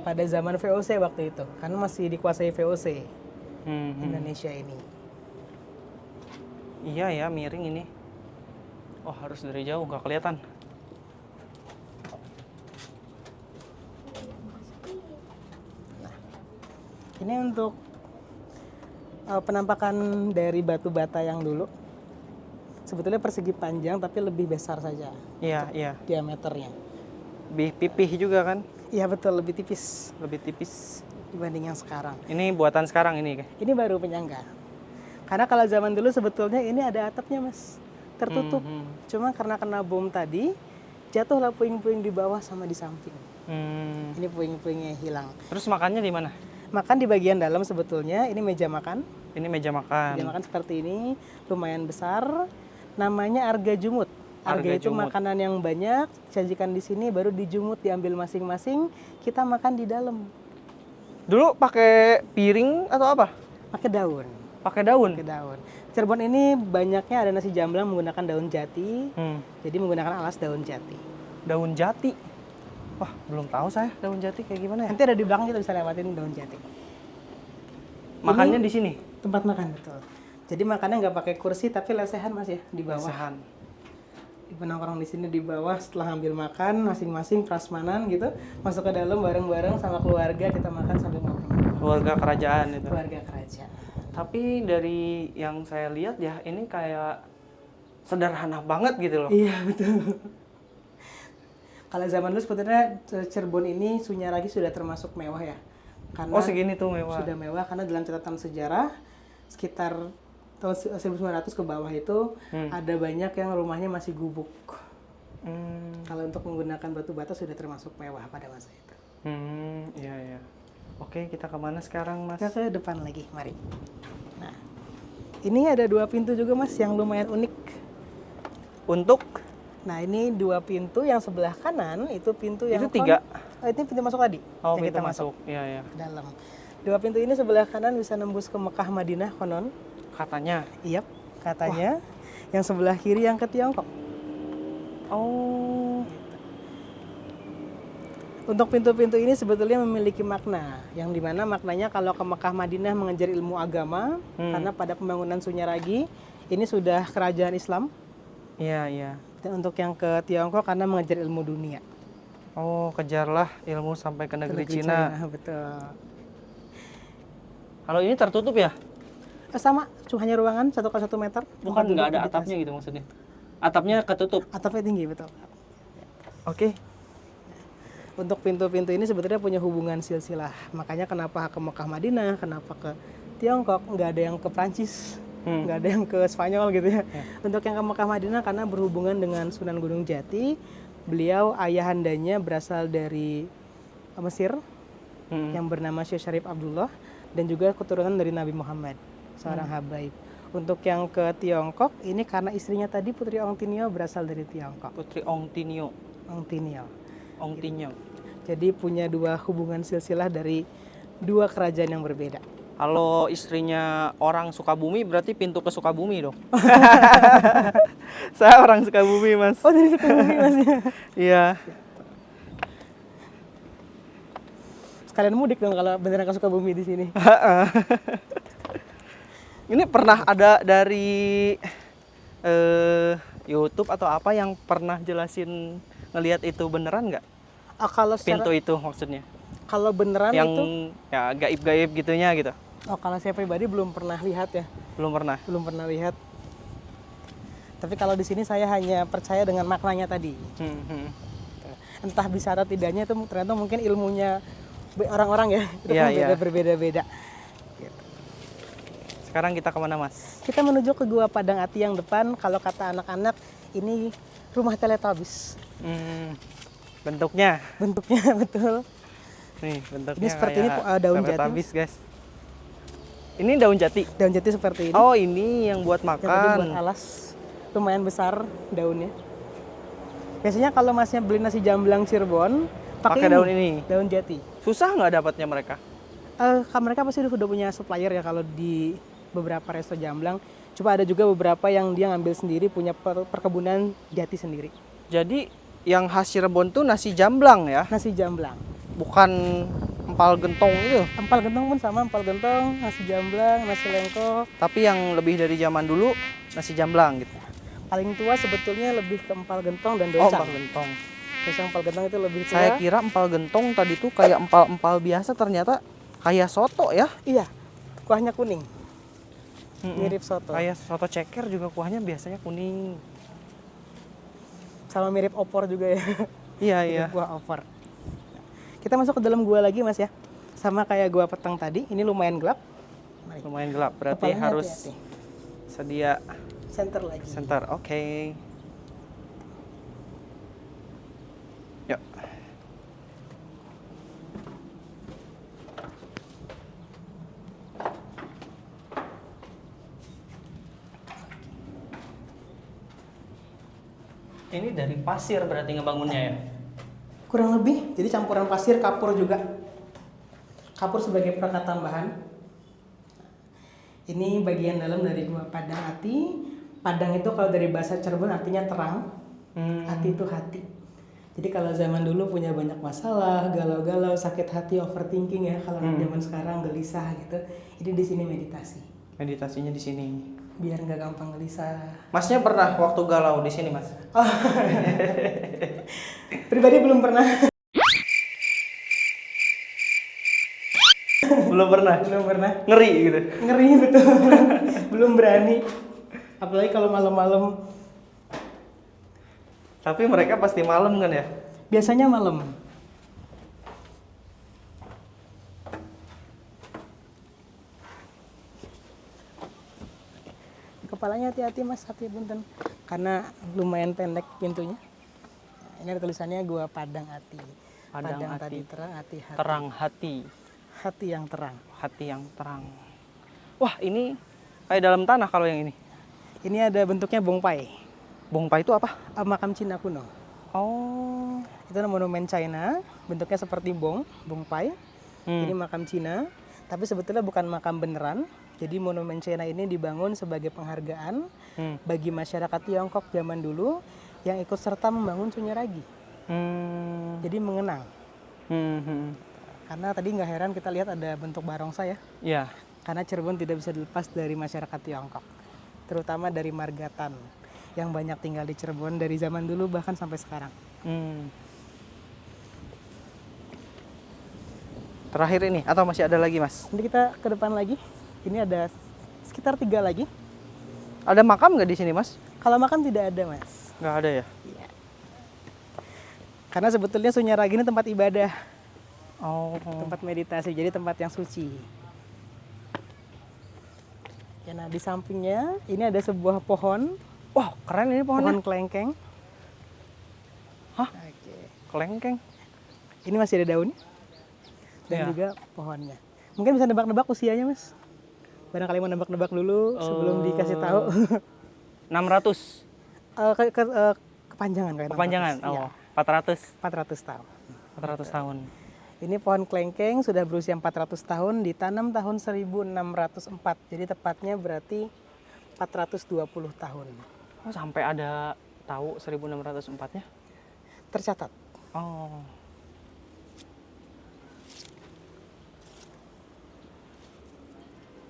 pada zaman VOC waktu itu. Karena masih dikuasai VOC Indonesia ini. Iya ya, miring ini. Oh, harus dari jauh, nggak kelihatan. Ini untuk penampakan dari batu bata yang dulu. Sebetulnya persegi panjang tapi lebih besar saja Iya, iya. diameternya. Lebih pipih juga kan? Iya betul, lebih tipis Lebih tipis. dibanding yang sekarang. Ini buatan sekarang ini. Ini baru penyangga. Karena kalau zaman dulu sebetulnya ini ada atapnya mas, tertutup. Cuma karena kena bom tadi, jatuhlah puing-puing di bawah sama di samping. Ini puing-puingnya hilang. Terus makannya di mana? Makan di bagian dalam sebetulnya, ini meja makan. Ini meja makan. Meja makan seperti ini, lumayan besar. Namanya arga jumut. Arga Arga itu jumut. makanan yang banyak, disajikan di sini, baru dijumut, diambil masing-masing. Kita makan di dalam. Dulu pakai piring atau apa? Pakai daun. Pakai daun. Pakai daun. Cirebon ini banyaknya ada nasi jamblang menggunakan daun jati. Jadi menggunakan alas daun jati. Daun jati. Wah, belum tahu saya daun jati kayak gimana ya. Nanti ada di belakang kita bisa lewatin daun jati. Makannya Ini di sini. Tempat makan betul. Jadi makannya nggak pakai kursi tapi lesehan mas ya di bawah. Lesehan. Ibu nongkrong di sini di bawah setelah ambil makan masing-masing prasmanan gitu masuk ke dalam bareng-bareng sama keluarga kita makan sambil ngobrol. Keluarga kerajaan itu. Keluarga kerajaan. Tapi dari yang saya lihat ya ini kayak sederhana banget gitu loh. Iya betul. Kalau zaman dulu sebetulnya Cirebon ini Sunyaragi sudah termasuk mewah ya. Karena Oh segini tuh mewah. sudah mewah karena dalam catatan sejarah sekitar tahun 1900 ke bawah itu ada banyak yang rumahnya masih gubuk. Kalau untuk menggunakan batu bata sudah termasuk mewah pada masa itu. Iya iya. Oke, kita kemana sekarang mas? Kita ke depan lagi, mari. Nah, ini ada 2 pintu juga mas yang lumayan unik. Untuk Nah ini 2 pintu, yang sebelah kanan itu pintu yang itu 3. Ini pintu masuk tadi. Oh yang pintu kita masuk. Iya iya. ke dalam. 2 pintu ini sebelah kanan bisa nembus ke Mekah Madinah konon. Katanya. Iya, katanya. Yang sebelah kiri yang ke Tiongkok. Oh. Untuk pintu-pintu ini sebetulnya memiliki makna, yang dimana maknanya kalau ke Mekah Madinah mengejar ilmu agama, karena pada pembangunan Sunyaragi ini sudah kerajaan Islam. Iya iya. Dan untuk yang ke Tiongkok karena mengejar ilmu dunia. Oh kejarlah ilmu sampai ke negeri Cina. Betul. Kalau ini tertutup ya? Sama, cuma hanya ruangan 1 x 1 meter. Bukan Tempat nggak duduk ada meditasi. atapnya gitu maksudnya? Atapnya ketutup. Atapnya tinggi betul. Oke. Untuk pintu-pintu ini sebetulnya punya hubungan silsilah. Makanya kenapa ke Mekah Madinah, kenapa ke Tiongkok, nggak ada yang ke Prancis, nggak ada yang ke Spanyol gitu ya. Untuk yang ke Mekah Madinah karena berhubungan dengan Sunan Gunung Jati, beliau ayahandanya berasal dari Mesir yang bernama Syekh Syarif Abdullah dan juga keturunan dari Nabi Muhammad, seorang habaib. Untuk yang ke Tiongkok ini karena istrinya tadi Putri Ong Tinio berasal dari Tiongkok. Putri Ong Tinio. Ong Tinio. Ong Tinio. Jadi punya 2 hubungan silsilah dari 2 kerajaan yang berbeda. Kalau istrinya orang Sukabumi berarti pintu ke Sukabumi dong. Saya orang Sukabumi mas. Oh dari Sukabumi mas ya? Iya. Sekalian mudik dong kalau beneran ke Sukabumi di sini. Ini pernah ada dari YouTube atau apa yang pernah jelasin ngelihat itu beneran nggak? Kalau Pintu secara, itu maksudnya? kalau beneran Yang itu, ya gaib-gaib gitunya gitu? kalau saya pribadi belum pernah lihat ya, Belum pernah. belum pernah lihat. Tapi kalau di sini saya hanya percaya dengan maknanya tadi. Entah bisa atau tidaknya itu ternyata mungkin ilmunya orang-orang ya, itu Iya, kan iya. berbeda-beda. Sekarang kita kemana mas? Kita menuju ke Gua Padang Ati yang depan. Kalau kata anak-anak ini rumah Teletubbies. Bentuknya. Bentuknya betul. Nih bentuknya Ini seperti ini, kayak daun jati, Teletubbies, guys. Ini daun jati. Daun jati seperti ini. Oh ini yang buat Yang tadi makan. buat alas, lumayan besar daunnya. Biasanya kalau masnya beli nasi jamblang Cirebon, Pakai daun ini. daun jati. Susah nggak dapatnya mereka? Mereka pasti udah punya supplier ya kalau di beberapa resto jamblang. Coba ada juga beberapa yang dia ngambil sendiri, punya perkebunan jati sendiri. Jadi yang khas Cirebon tuh nasi jamblang ya, Nasi jamblang. bukan empal gentong itu. Empal gentong pun sama, empal gentong, nasi jamblang, nasi lengko. Tapi yang lebih dari zaman dulu nasi jamblang gitu. Paling tua sebetulnya lebih ke empal gentong dan Oh, docang. empal gentong. Docang empal gentong itu lebih tua. Saya kira empal gentong tadi tuh kayak empal-empal biasa, ternyata Kayak soto ya? Iya, kuahnya kuning. Mm-mm. Mirip soto. Kayak soto ceker juga kuahnya biasanya kuning. Sama mirip opor juga ya. Iya, Mirip iya. kuah opor. Kita masuk ke dalam gua lagi Mas ya. Sama kayak gua petang tadi, ini lumayan gelap. Mari. Lumayan gelap, berarti Kepalanya harus hati-hati. sedia Center lagi. center. Oke. Yuk. Ini dari pasir berarti ngebangunnya ya? Kurang lebih, jadi campuran pasir, kapur juga. Kapur sebagai perangkat tambahan. Ini bagian dalam dari gua Padang Ati. Padang itu kalau dari bahasa Cirebon artinya terang. Ati itu hati. Jadi kalau zaman dulu punya banyak masalah, galau-galau, sakit hati, overthinking ya. Kalau zaman sekarang gelisah gitu, ini di sini meditasi. Meditasinya di sini. Biar nggak gampang gelisah. Masnya pernah waktu galau di sini, Mas? Oh. Pribadi belum pernah. Belum pernah. Belum pernah. Ngeri gitu. Ngeri betul. Belum berani. Apalagi kalau malam-malam. Tapi mereka pasti malam kan ya? Biasanya malam. Kepalanya hati-hati Mas, hati punten. Karena lumayan pendek pintunya. Ini ada tulisannya Gua Padang Ati. Padang Ati. tadi terang, hati. Terang hati. Hati yang terang. Hati yang terang. Wah, ini kayak dalam tanah kalau yang ini. Ini ada bentuknya bongpai. Bongpai itu apa? Makam Cina kuno. Oh. Itu monumen China, bentuknya seperti bongpai. Ini makam Cina, tapi sebetulnya bukan makam beneran. Jadi monumen China ini dibangun sebagai penghargaan bagi masyarakat Tiongkok zaman dulu yang ikut serta membangun Sunyaragi. Jadi mengenang. Karena tadi nggak heran kita lihat ada bentuk barongsai ya. Iya. Karena Cirebon tidak bisa dilepas dari masyarakat Tiongkok, terutama dari Margatan yang banyak tinggal di Cirebon dari zaman dulu bahkan sampai sekarang. Terakhir ini atau masih ada lagi, Mas? Nanti kita ke depan lagi. Ini ada sekitar 3 lagi. Ada makam nggak di sini, Mas? Kalau makam tidak ada, Mas. Nggak ada ya? Iya. Karena sebetulnya Sunyaragi ini tempat ibadah, Oh. tempat meditasi, jadi tempat yang suci. Ya, nah di sampingnya ini ada sebuah pohon, Wah, keren ini pohonnya. pohon kelengkeng. Hah? Oke. Kelengkeng. Ini masih ada daunnya dan Iya. juga pohonnya. Mungkin bisa nebak-nebak usianya, Mas. Barangkali mau nebak-nebak dulu sebelum dikasih tahu. 600. Kepanjangan kayak Kepanjangan. 600. Iya, Oh, 400. 400 tahun. 400 tahun. Ini pohon kelengkeng sudah berusia 400 tahun, ditanam tahun 1604. Jadi tepatnya berarti 420 tahun. Oh, sampai ada tahu 1604-nya? Tercatat. Oh.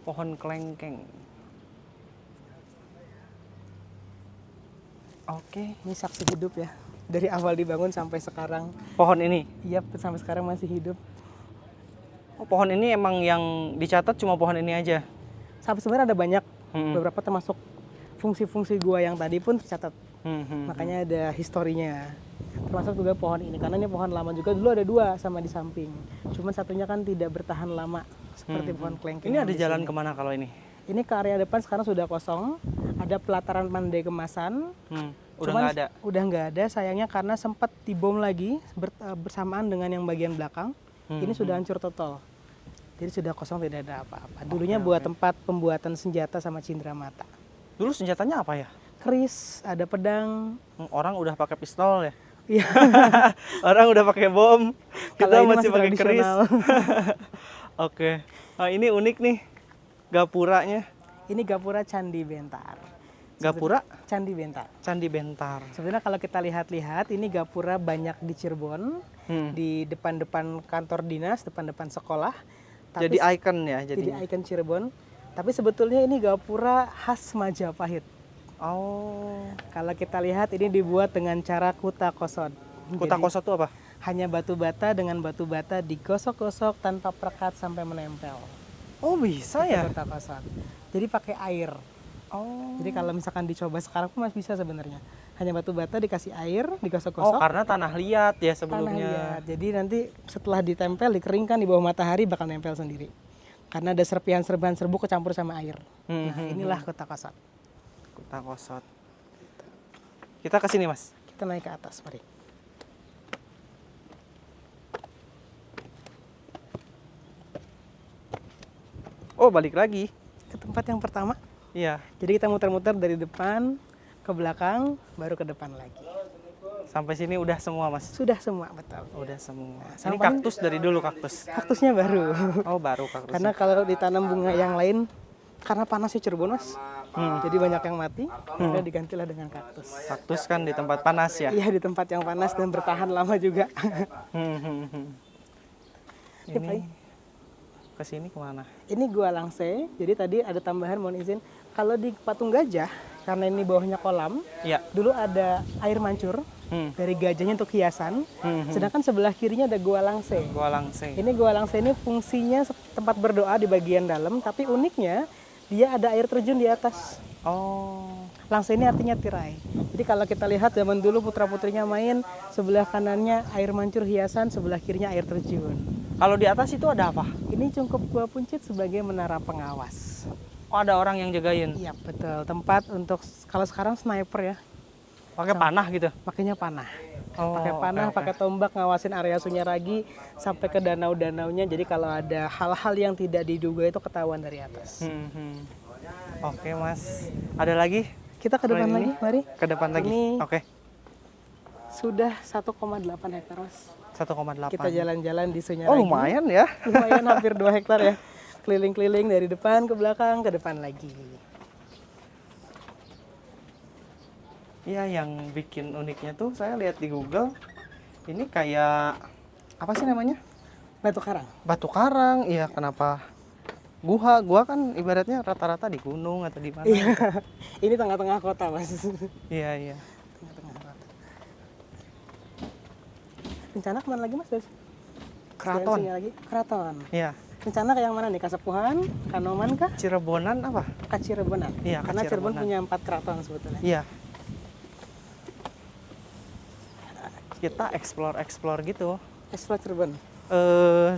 Pohon kelengkeng. Oke. Ini saksi hidup ya. Dari awal dibangun sampai sekarang. Pohon ini. Iya, sampai sekarang masih hidup. Oh, pohon ini emang yang dicatat cuma pohon ini aja. Sampai sebenarnya ada banyak, Mm-mm. beberapa termasuk fungsi-fungsi gua yang tadi pun tercatat. Makanya ada historinya. Termasuk juga pohon ini, karena ini pohon lama juga. Dulu ada 2 sama di samping. Cuman satunya kan tidak bertahan lama seperti pohon kelengkeng. Ini yang ada di jalan sini. kemana kalau ini? Ini ke area depan sekarang sudah kosong. Ada pelataran pandai kemasan. Udah Cuman nggak ada. Udah nggak ada, sayangnya karena sempat dibom lagi bersamaan dengan yang bagian belakang. Ini sudah hancur total. Jadi sudah kosong, tidak ada apa-apa. Dulunya buat tempat pembuatan senjata sama cindramata. Dulu senjatanya apa ya? Keris, ada pedang. Orang udah pakai pistol ya. Iya. Orang udah pakai bom. Kita Kalau ini masih pakai keris. tradisional. Oke. Nah, ini unik nih. Gapuranya. Ini Gapura Candi Bentar. Gapura Candi Bentar. Candi Bentar. Sebenarnya kalau kita lihat-lihat, ini Gapura banyak di Cirebon, di depan-depan kantor dinas, depan-depan sekolah. Tapi Jadi ikon ya jadi jadinya. ikon Cirebon. Tapi sebetulnya ini Gapura khas Majapahit. Oh. Kalau kita lihat ini dibuat dengan cara kuta kosot. Kuta Jadi, kosot itu apa? Hanya batu bata dengan batu bata digosok-gosok tanpa perekat sampai menempel. Oh bisa Itu ya? kota kosong. Jadi pakai air. Oh. Jadi kalau misalkan dicoba sekarang pun masih bisa sebenarnya. Hanya batu bata dikasih air, Oh digosok-gosok. karena tanah liat ya Tanah sebelumnya. liat. Jadi nanti setelah ditempel, dikeringkan di bawah matahari bakal nempel sendiri. Karena ada serpihan-serpihan serbuk kecampur sama air. Nah inilah kota kosong. Kota Kosot. Kita ke sini mas. Kita naik ke atas, mari. Oh balik lagi. Ke tempat yang pertama. Iya. Jadi kita muter-muter dari depan ke belakang, baru ke depan lagi. Sampai sini udah semua mas. Sudah semua, betul. Udah semua. Ini Sampai- kaktus dari dulu kaktus. Kaktusnya baru. Oh baru kaktus. Karena kalau ditanam bunga yang lain, karena panasnya Cirebon mas, jadi banyak yang mati, akhirnya digantilah dengan kaktus. Kaktus kan di tempat panas ya. Iya di tempat yang panas dan bertahan lama juga. Ini ke sini kemana? Ini Gua Langse, jadi tadi ada tambahan mohon izin. Kalau di Patung Gajah, karena ini bawahnya kolam, Iya. dulu ada air mancur dari gajahnya untuk hiasan, sedangkan sebelah kirinya ada Gua Langse. Gua Langsing. Ini Gua Langse ini fungsinya tempat berdoa di bagian dalam, tapi uniknya dia ada air terjun di atas. Oh. Langse ini artinya tirai. Jadi kalau kita lihat zaman dulu putra-putrinya main, sebelah kanannya air mancur hiasan, sebelah kirinya air terjun. Kalau di atas itu ada apa? Ini Cungkup Gua Puncit sebagai menara pengawas. Oh ada orang yang jagain. Iya betul, tempat untuk kalau sekarang sniper ya, Pakai panah gitu. pakainya panah. Oh, Pakai panah, oke, oke. pakai tombak ngawasin area Sunyaragi sampai ke danau-danaunya. Jadi kalau ada hal-hal yang tidak diduga itu ketahuan dari atas. Oke mas. Ada lagi? Kita ke depan Selain lagi, ini? mari. Ke depan lagi. Ini Oke. sudah 1,8 hektar mas. 1,8. Kita jalan-jalan di Sunyaragi. Oh lumayan ya. Lumayan hampir 2 hektar ya. Keliling-keliling dari depan ke belakang, ke depan lagi. Iya yang bikin uniknya tuh saya lihat di Google. Ini kayak apa sih namanya? Batu karang. Batu karang. Iya kenapa? Gua kan ibaratnya rata-rata di gunung atau di mana? Iya. Ini tengah-tengah kota mas. Iya iya. Tengah-tengah kota. Rencana kemana lagi mas? Keraton. Lagi. Keraton. Iya. Rencana ke yang mana nih? Kasepuhan? Kanoman kah? Cirebonan apa? Cirebon. Iya, Karena Cirebon Kacirebonan. punya 4 keraton sebetulnya. Iya. Kita explore gitu. Explore Cirebon.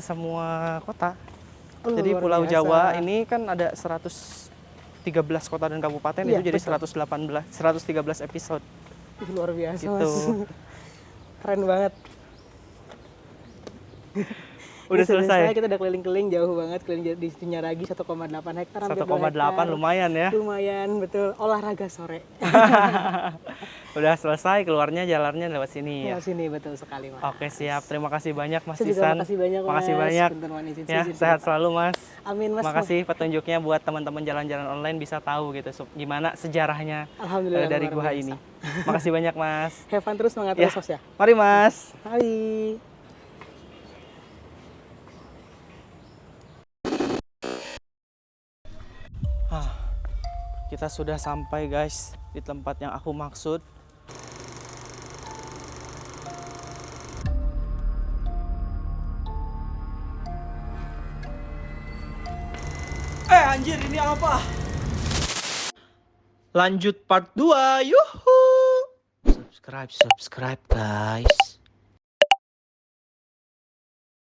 Semua kota. Oh, Jadi luar Pulau biasa. Jawa ini kan ada 113 kota dan kabupaten, Iya, itu jadi betul. 113 episode. Ih, luar biasa Gitu. mas. Keren banget. Udah Ini selesai. Kita udah keliling-keliling jauh banget, keliling di Sunyaragi 1,8 hektar. hampir 2 1,8 hektar. lumayan ya. Lumayan, betul. Olahraga sore. Udah selesai, keluarnya jalannya lewat sini ya. Ya, sini betul sekali mas. Oke siap, terima kasih banyak Mas Saya juga Isan. makasih banyak mas. Makasih banyak. Bentar, mohon izin, Ya, izin sehat sebentar. selalu Mas. Amin mas. Makasih petunjuknya buat teman-teman jalan-jalan online bisa tahu gitu gimana sejarahnya Alhamdulillah dari luar gua biasa. ini. Makasih banyak Mas. Have fun terus, semangat Ya. terus mas ya. Mari Mas. Hai. Kita sudah sampai guys di tempat yang aku maksud. Anjir ini apa? Lanjut part 2. Yuhu. Subscribe guys.